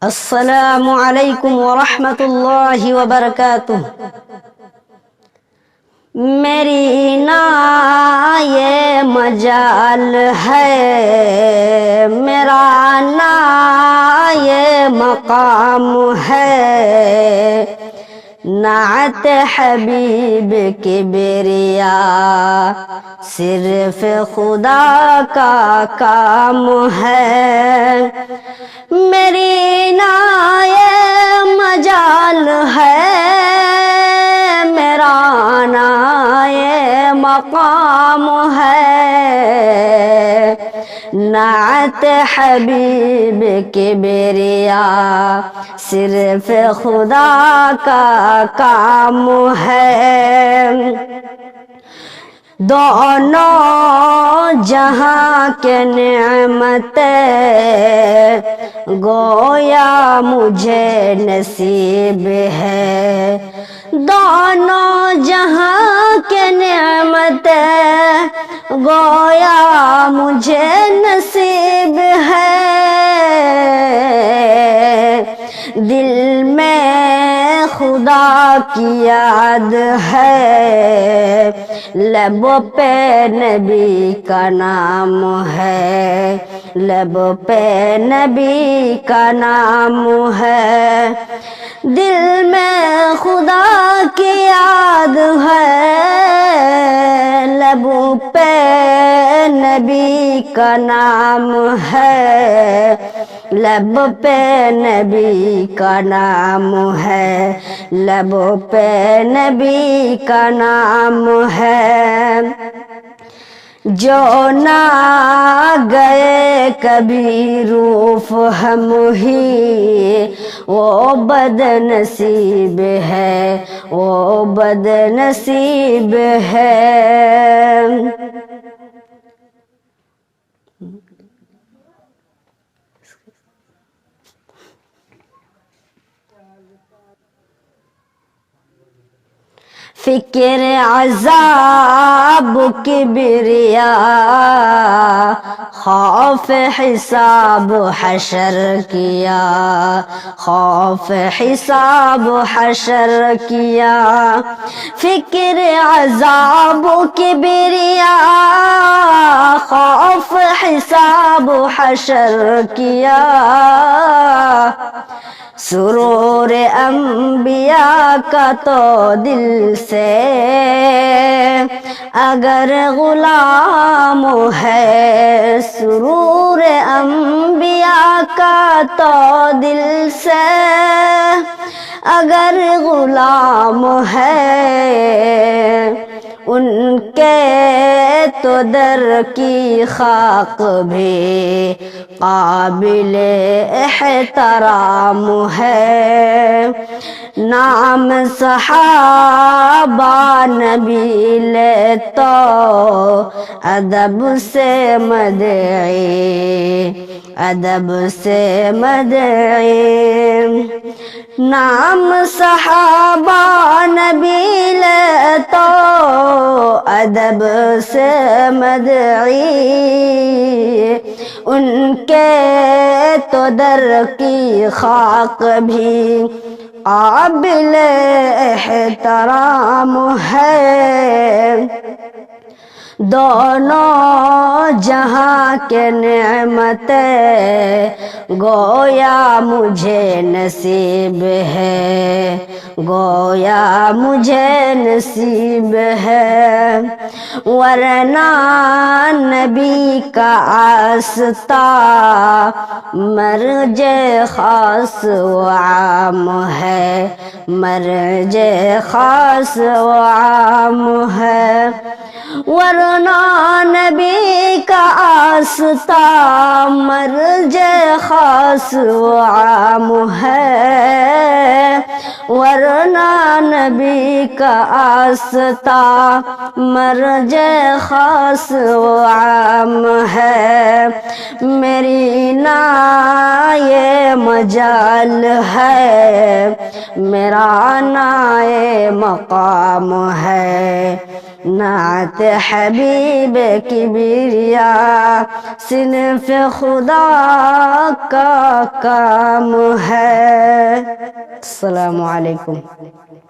السلام علیکم ورحمۃ اللہ وبرکاتہ۔ میری نا یہ مجال ہے، میرا نا یہ مقام ہے، نعت حبیب کبریا صرف خدا کا کام ہے۔ میری نا یہ مجال ہے، میرا نا یہ مقام ہے، نعت حبیب کبریا صرف خدا کا کام ہے۔ دونوں جہاں کے نعمتیں گویا مجھے نصیب ہے، دونوں جہاں کے نعمتیں گویا مجھے نصیب ہے۔ دل میں خدا کی یاد ہے، لب پہ نبی کا نام ہے، لب پہ نبی کا نام ہے۔ دل میں خدا کی یاد ہے، لب پہ نبی کا نام ہے، لب پہ نبی کا نام ہے، لب پہ نبی کا نام ہے۔ جو نہ گئے کبھی روف ہم ہی، وہ بد نصیب ہے، وہ بد نصیب ہے۔ فکر عذاب کبریا، خوف حساب حشر کیا، خوف حساب حشر کیا۔ فکر عذاب کبریا، خوف حساب حشر کیا۔ سرور انبیاء کا تو دل سے اگر غلام ہے، سرور انبیاء کا تو دل سے اگر غلام ہے، ان کے تو در کی خاک بھی قابل احترام ہے۔ نام صحابہ نبی لے تو ادب سے مدعی، ادب سے مدعی۔ نام صحابہ نبی لے تو ادب سے مدعی، ان کے تو در کی خاک بھی قابل احترام ہے۔ دونوں جہاں کے نعمتیں گویا مجھے نصیب ہے، گویا مجھے نصیب ہے۔ ورنہ نبی کا آستہ مرج خاص و عام ہے، مرج خاص و عام ہے۔ ورنہ نبی کا آستہ مرج خاص و عام ہے، ورنہ نبی کا آستہ مرج خاص و عام ہے۔ میری نا یہ مجال ہے، میرا نا یہ مقام ہے، نعت حبیب کبریا صنف خدا کا کام ہے۔ السلام علیکم۔